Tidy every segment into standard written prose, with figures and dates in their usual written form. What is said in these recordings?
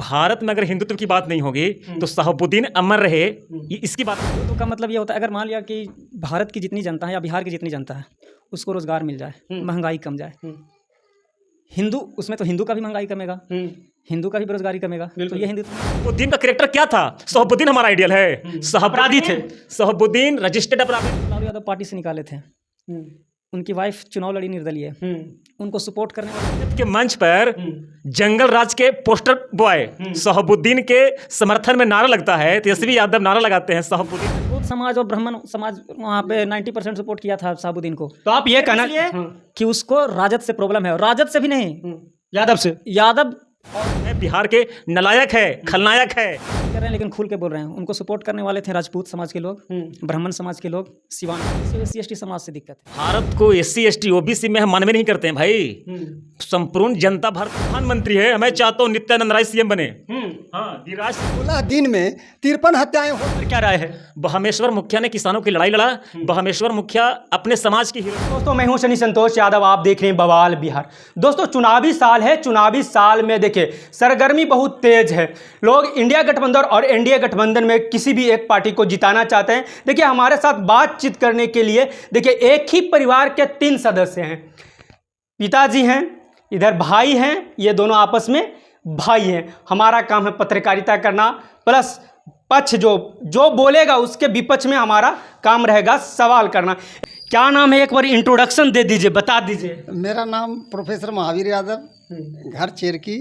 भारत में अगर हिंदुत्व की बात नहीं होगी तो शहाबुद्दीन अमर रहे, इसकी बात। तो का मतलब ये होता है, अगर मान लिया कि भारत की जितनी जनता है या बिहार की जितनी जनता है उसको रोजगार मिल जाए, महंगाई कम जाए, हिंदू उसमें तो हिंदू का भी महंगाई कमेगा, हिंदू का भी बेरोजगारी कमेगा, तो ये हिंदुत्व। शहाबुद्दीन का कैरेक्टर क्या था? शहाबुद्दीन हमारा आइडियल है। अपराधी थे। शहाबुद्दीन रजिस्टर्ड अपराधी। लालू यादव पार्टी से निकाले थे, उनकी वाइफ चुनाव लड़ी निर्दलीय, उनको सपोर्ट करने वाले के मंच पर जंगल राज के पोस्टर बॉय शहाबुद्दीन के समर्थन में नारा लगता है, तेजस्वी यादव नारा लगाते हैं शहाबुद्दीन। बौद्ध समाज और ब्राह्मण समाज वहाँ पे 90% सपोर्ट किया था शहाबुद्दीन को। तो आप ये कहना कि उसको राजद से प्रॉब्लम है, और राजद से भी नहीं, यादव से। यादव बिहार के नलायक है, खलनायक है कर रहे हैं, लेकिन खुल के बोल रहे हैं। उनको सपोर्ट करने वाले थे राजपूत समाज के लोग, ब्राह्मण समाज के लोग, सिवान SC/ST समाज से दिक्कत है। भारत को SC/ST OBC में हम मानवे नहीं करते हैं भाई। संपूर्ण जनता भारत प्रधानमंत्री है। मैं चाहता हूँ नित्यानंद राय CM बने। हाँ, 16 दिन में 53 हत्याएं हो। क्या राय है? बहमेश्वर मुखिया ने किसानों की लड़ाई लड़ा। बहमेश्वर मुखिया अपने समाज की हीरो। दोस्तों, मैं हूं शनि संतोष यादव, आप देख रहे हैं बवाल बिहार। दोस्तों, चुनावी साल है। चुनावी साल में देखिए सरगर्मी बहुत तेज है। लोग इंडिया गठबंधन और NDA गठबंधन में किसी भी एक पार्टी को जिताना चाहते हैं। देखिए हमारे साथ बातचीत करने के लिए देखिए एक ही परिवार के 3 सदस्य हैं। पिताजी हैं, इधर भाई हैं, ये दोनों आपस में भाई हैं। हमारा काम है पत्रकारिता करना, प्लस पक्ष जो बोलेगा उसके विपक्ष में हमारा काम रहेगा सवाल करना। क्या नाम है, एक बार इंट्रोडक्शन दे दीजिए, बता दीजिए। मेरा नाम प्रोफेसर महावीर यादव, घर चेरकी,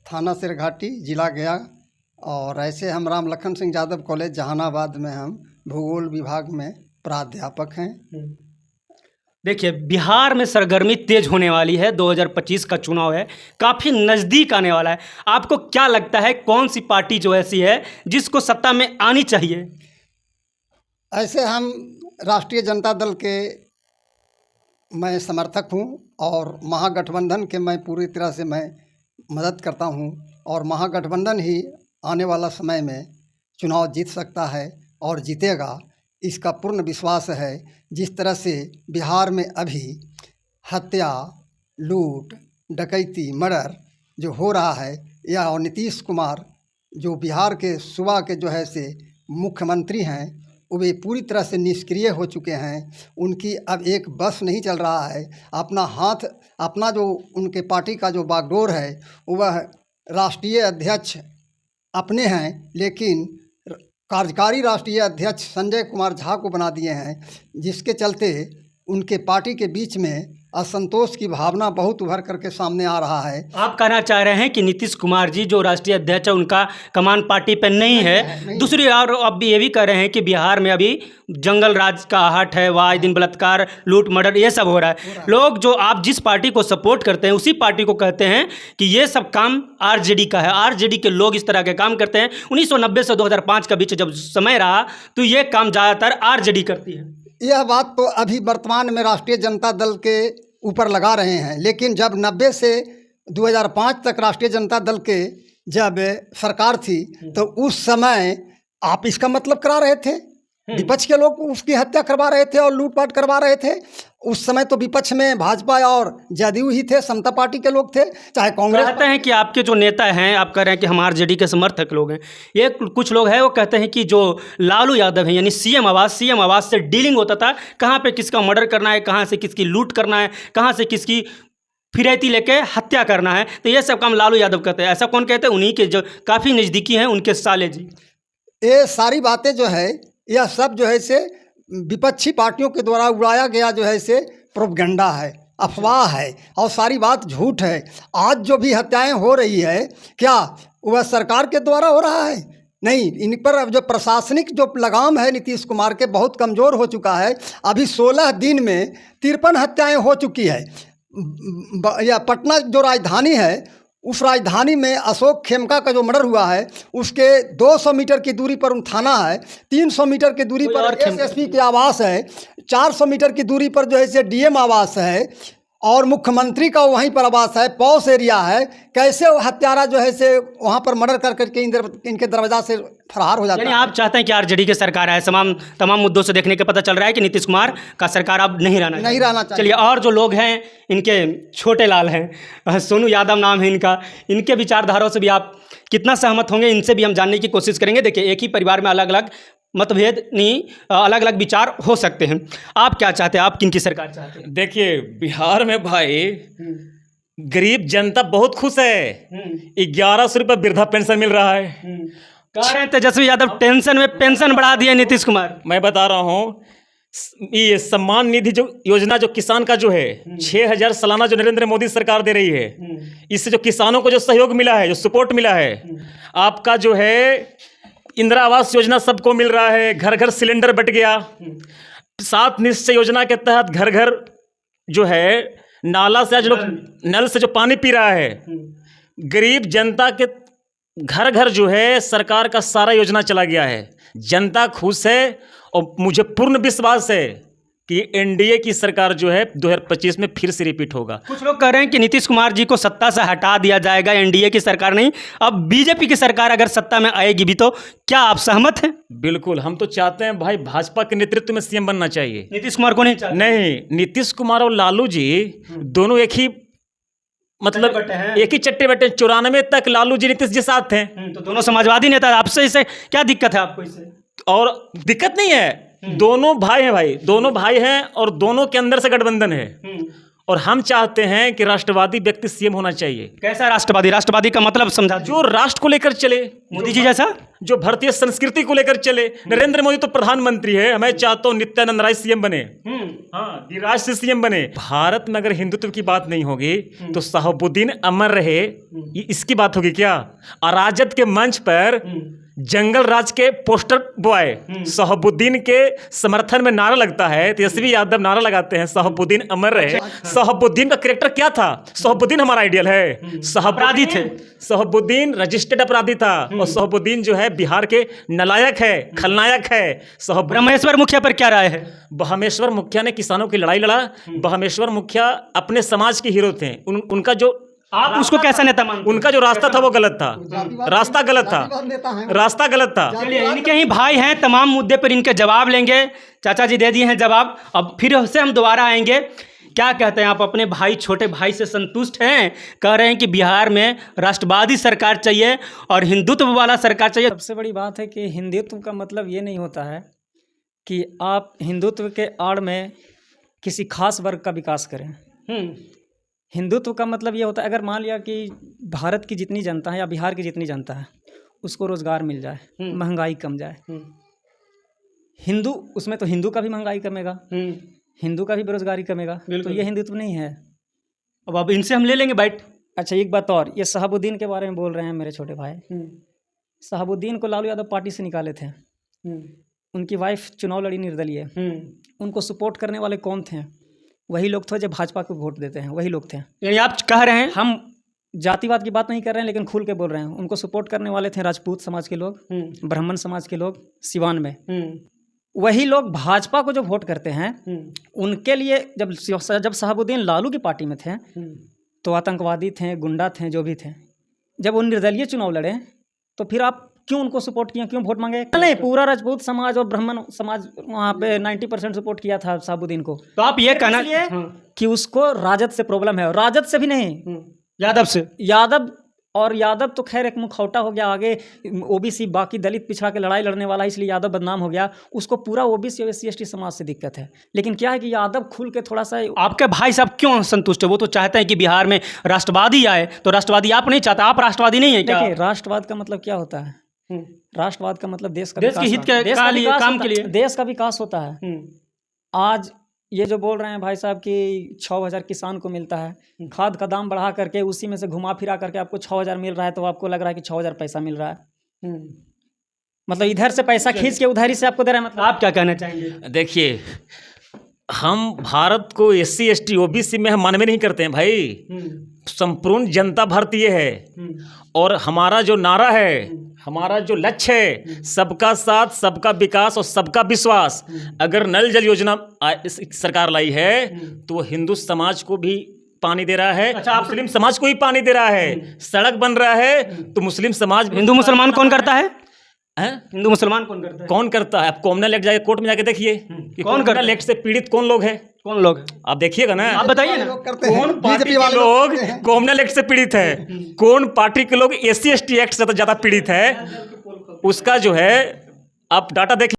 थाना सिरघाटी, जिला गया, और ऐसे हम राम लखन सिंह यादव कॉलेज जहानाबाद में हम भूगोल विभाग में प्राध्यापक हैं। देखिए बिहार में सरगर्मी तेज होने वाली है। 2025 का चुनाव है, काफ़ी नज़दीक आने वाला है। आपको क्या लगता है कौन सी पार्टी जो ऐसी है जिसको सत्ता में आनी चाहिए? ऐसे हम राष्ट्रीय जनता दल के मैं समर्थक हूं, और महागठबंधन के मैं पूरी तरह से मैं मदद करता हूं, और महागठबंधन ही आने वाला समय में चुनाव जीत सकता है और जीतेगा, इसका पूर्ण विश्वास है। जिस तरह से बिहार में अभी हत्या, लूट, डकैती, मर्डर जो हो रहा है, या और नीतीश कुमार जो बिहार के सूबा के जो है से मुख्यमंत्री हैं, वे पूरी तरह से निष्क्रिय हो चुके हैं। उनकी अब एक बस नहीं चल रहा है। अपना जो उनके पार्टी का जो बागडोर है वह राष्ट्रीय अध्यक्ष अपने हैं, लेकिन कार्यकारी राष्ट्रीय अध्यक्ष संजय कुमार झा को बना दिए हैं, जिसके चलते उनके पार्टी के बीच में असंतोष की भावना बहुत उभर करके सामने आ रहा है। आप कहना चाह रहे हैं कि नीतीश कुमार जी जो राष्ट्रीय अध्यक्ष है उनका कमान पार्टी पर नहीं है। दूसरी और अब ये भी कह रहे हैं कि बिहार में अभी जंगल राज का आहट है, वह दिन बलात्कार, लूट, मर्डर ये सब हो रहा है। लोग जो आप जिस पार्टी को सपोर्ट करते हैं उसी पार्टी को कहते हैं कि ये सब काम RJD का है। RJD के लोग इस तरह के काम करते हैं। 1990 से 2005 के बीच जब समय रहा तो ये काम ज़्यादातर RJD करती है। यह बात तो अभी वर्तमान में राष्ट्रीय जनता दल के ऊपर लगा रहे हैं, लेकिन जब 90 से 2005 तक राष्ट्रीय जनता दल के जब सरकार थी तो उस समय आप इसका मतलब करा रहे थे, विपक्ष के लोग उसकी हत्या करवा रहे थे और लूटपाट करवा रहे थे। उस समय तो विपक्ष में भाजपा और जदयू ही थे, समता पार्टी के लोग थे, चाहे कांग्रेस। कहते हैं कि आपके जो नेता हैं, आप कह रहे हैं कि हम RJD के समर्थक लोग हैं। ये कुछ लोग हैं वो कहते हैं कि जो लालू यादव हैं यानी CM आवास से डीलिंग होता था, कहाँ पे किसका मर्डर करना है, कहाँ से किसकी लूट करना है, कहाँ से किसकी फिरैती लेके हत्या करना है, तो ये सब काम लालू यादव कहते हैं। ऐसा कौन कहते हैं? उन्हीं के जो काफ़ी नज़दीकी हैं, उनके साले जी। ये सारी बातें जो है यह सब जो है से विपक्षी पार्टियों के द्वारा उड़ाया गया जो है से प्रोपगेंडा है, अफवाह है, और सारी बात झूठ है। आज जो भी हत्याएं हो रही है क्या वह सरकार के द्वारा हो रहा है? नहीं, इन पर जो प्रशासनिक जो लगाम है नीतीश कुमार के बहुत कमज़ोर हो चुका है। अभी 16 दिन में 53 हत्याएं हो चुकी है। या पटना जो राजधानी है, उस राजधानी में अशोक खेमका का जो मर्डर हुआ है उसके 200 मीटर की दूरी पर थाना है, 300 मीटर की दूरी पर SSP के आवास है, 400 मीटर की दूरी पर जो है से DM आवास है, और मुख्यमंत्री का वहीं पर आवास है, पॉस एरिया है। कैसे वो हत्यारा जो है से वहाँ पर मर्डर कर करके इनके दरवाजा से फरार हो जाता है। यानी आप चाहते हैं कि RJD की सरकार है। तमाम मुद्दों से देखने के पता चल रहा है कि नीतीश कुमार का सरकार अब नहीं रहना चाहिए। चलिए, और जो लोग हैं इनके छोटे लाल हैं, सोनू यादव नाम है इनका, इनके विचारधाराओं से भी आप कितना सहमत होंगे, इनसे भी हम जानने की कोशिश करेंगे। देखिए, एक ही परिवार में अलग अलग मतभेद नहीं, अलग अलग विचार हो सकते हैं। आप क्या चाहते हैं, आप किन की सरकार चाहते हैं? देखिए, बिहार में भाई गरीब जनता बहुत खुश है। 1100 रुपये वृद्धा पेंशन मिल रहा है। कह रहे हैं तेजस्वी यादव टेंशन में पेंशन बढ़ा दिया नीतीश कुमार। मैं बता रहा हूँ, ये सम्मान निधि जो योजना जो किसान का जो है 6,000 सालाना जो नरेंद्र मोदी सरकार दे रही है, इससे जो किसानों को जो सहयोग मिला है, जो सपोर्ट मिला है, आपका जो है इंदिरा आवास योजना सबको मिल रहा है, घर घर सिलेंडर बट गया। 7 निश्चय योजना के तहत घर घर जो है नाला से जो नल से जो पानी पी रहा है, गरीब जनता के घर घर जो है सरकार का सारा योजना चला गया है। जनता खुश है और मुझे पूर्ण विश्वास है कि एनडीए की सरकार जो है 2025 में फिर से रिपीट होगा। कुछ लोग कह रहे हैं कि नीतीश कुमार जी को सत्ता से हटा दिया जाएगा, एनडीए की सरकार नहीं, अब बीजेपी की सरकार अगर सत्ता में आएगी भी, तो क्या आप सहमत हैं? बिल्कुल, हम तो चाहते हैं भाई भाजपा के नेतृत्व में सीएम बनना चाहिए। नीतीश कुमार को नहीं चाहते? नहीं, नीतीश कुमार और लालू जी दोनों एक ही मतलब एक ही चट्टे बैठे। 94 तक लालू जी नीतीश जी साथ थे, तो दोनों समाजवादी नेता। आपसे इसे क्या दिक्कत है आपको इससे? और दिक्कत नहीं है, दोनों भाई हैं भाई, दोनों भाई हैं और दोनों के अंदर से गठबंधन है। और हम चाहते हैं कि राष्ट्रवादी व्यक्ति सीएम होना चाहिए। कैसा राष्ट्रवादी? राष्ट्रवादी का मतलब समझा। जो राष्ट्र को लेकर चले, मोदी जी जैसा, जो भारतीय संस्कृति को लेकर चले। नरेंद्र मोदी तो प्रधानमंत्री है, मैं चाहता हूँ नित्यानंद राय सीएम बने, हाँ गिरिराज से सीएम बने। भारत में अगर हिंदुत्व की बात नहीं होगी तो शहाबुद्दीन अमर रहे, इसकी बात होगी क्या? अराजक के मंच पर जंगल राज के पोस्टर बॉय शहाबुद्दीन के समर्थन में नारा लगता है, तेजस्वी यादव नारा लगाते हैं शहाबुद्दीन अमर रहे। शहाबुद्दीन का कैरेक्टर क्या था? शहाबुद्दीन हमारा आइडियल है। अपराधी थे, शहाबुद्दीन रजिस्टर्ड अपराधी था और शहाबुद्दीन जो है बिहार के नलायक है, खलनायक है। ब्रह्मेश्वर मुखिया पर क्या राय है? ब्रह्मेश्वर मुखिया ने किसानों की लड़ाई लड़ा। ब्रह्मेश्वर मुखिया अपने समाज के हीरो थे। उनका जो आप उसको कैसा नेता मानते? उनका जो रास्ता था वो गलत था, रास्ता गलत था, रास्ता गलत था। चलिए, इनके ही भाई हैं, तमाम मुद्दे पर इनके जवाब लेंगे। चाचा जी दे दिए हैं जवाब, अब फिर से हम दोबारा आएंगे। क्या कहते हैं आप, अपने भाई छोटे भाई से संतुष्ट हैं? कह रहे हैं कि बिहार में राष्ट्रवादी सरकार चाहिए और हिंदुत्व वाला सरकार चाहिए। सबसे बड़ी बात है कि हिंदुत्व का मतलब ये नहीं होता है कि आप हिंदुत्व के आड़ में किसी खास वर्ग का विकास करें। हिंदुत्व का मतलब ये होता है, अगर मान लिया कि भारत की जितनी जनता है या बिहार की जितनी जनता है उसको रोज़गार मिल जाए, महंगाई कम जाए। हिंदू उसमें तो हिंदू का भी महंगाई कमेगा, हिंदू का भी बेरोजगारी कमेगा, तो ये हिंदुत्व नहीं है। अब इनसे हम ले लेंगे बाइट। अच्छा, एक बात और, ये शहाबुद्दीन के बारे में बोल रहे हैं मेरे छोटे भाई। शहाबुद्दीन को लालू यादव पार्टी से निकाले थे, उनकी वाइफ चुनाव लड़ी निर्दलीय। उनको सपोर्ट करने वाले कौन थे? वही लोग थे जो भाजपा को वोट देते हैं, वही लोग थे। यानी आप कह रहे हैं, हम जातिवाद की बात नहीं कर रहे हैं लेकिन खुल के बोल रहे हैं, उनको सपोर्ट करने वाले थे राजपूत समाज के लोग, ब्राह्मण समाज के लोग सिवान में। वही लोग भाजपा को जो वोट करते हैं, उनके लिए जब शहाबुद्दीन लालू की पार्टी में थे तो आतंकवादी थे, गुंडा थे, जो भी थे। जब वो निर्दलीय चुनाव लड़े तो फिर आप क्यों उनको सपोर्ट किया, क्यों वोट मांगे? नहीं, पूरा राजपूत समाज और ब्राह्मण समाज वहाँ पे 90% सपोर्ट किया था शहाबुद्दीन को। तो आप ये कहना कि उसको राजद से प्रॉब्लम है, और राजद से भी नहीं, यादव से। यादव तो खैर एक मुखौटा हो गया, आगे ओबीसी बाकी दलित पिछड़ा के लड़ाई लड़ने वाला, इसलिए यादव बदनाम हो गया। उसको पूरा ओबीसी और SC ST समाज से दिक्कत है। लेकिन क्या है कि यादव खुल के थोड़ा सा। आपके भाई साहब क्यों संतुष्ट है? वो तो चाहते हैं कि बिहार में राष्ट्रवादी आए, तो राष्ट्रवादी आप नहीं चाहते? आप राष्ट्रवादी नहीं है क्या? देखिए, राष्ट्रवाद का मतलब क्या होता है? राष्ट्रवाद का मतलब देश के हित के काम के लिए, देश का विकास होता है। आज ये जो बोल रहे हैं भाई साहब कि 6,000 किसान को मिलता है, खाद का दाम बढ़ा करके उसी में से घुमा फिरा करके आपको 6,000 मिल रहा है, तो आपको लग रहा है कि 6,000 पैसा मिल रहा है। मतलब इधर से पैसा खींच के उधर ही से आपको दे रहा है। मतलब आप क्या कहना चाहेंगे? देखिए, हम भारत को SC ST OBC में हम मानवे नहीं करते हैं भाई। संपूर्ण जनता भारतीय है और हमारा जो नारा है, हमारा जो लक्ष्य है, सबका साथ, सबका विकास और सबका विश्वास। अगर नल जल योजना सरकार लाई है तो वो हिंदू समाज को भी पानी दे रहा है। अच्छा, मुस्लिम समाज को ही पानी दे रहा है। सड़क बन रहा है तो मुस्लिम समाज, हिंदू मुसलमान कौन करता है? हैं? हिंदू मुसलमान कौन करता है? कौन करता है? आप कॉमनल एक्ट जाके कोर्ट में जाके देखिए कि कौन करता कॉमनल एक्ट से पीड़ित कौन लोग हैं। कौन लोग? आप देखिएगा ना, आप बताइए ना। लोग करते हैं, कौन पार्टी बीजेपी के वाले लोग करते हैं। कॉमनल एक्ट से पीड़ित है, कौन पार्टी के लोग SC ST एक्ट से ज्यादा पीड़ित है, उसका जो है आप डाटा देख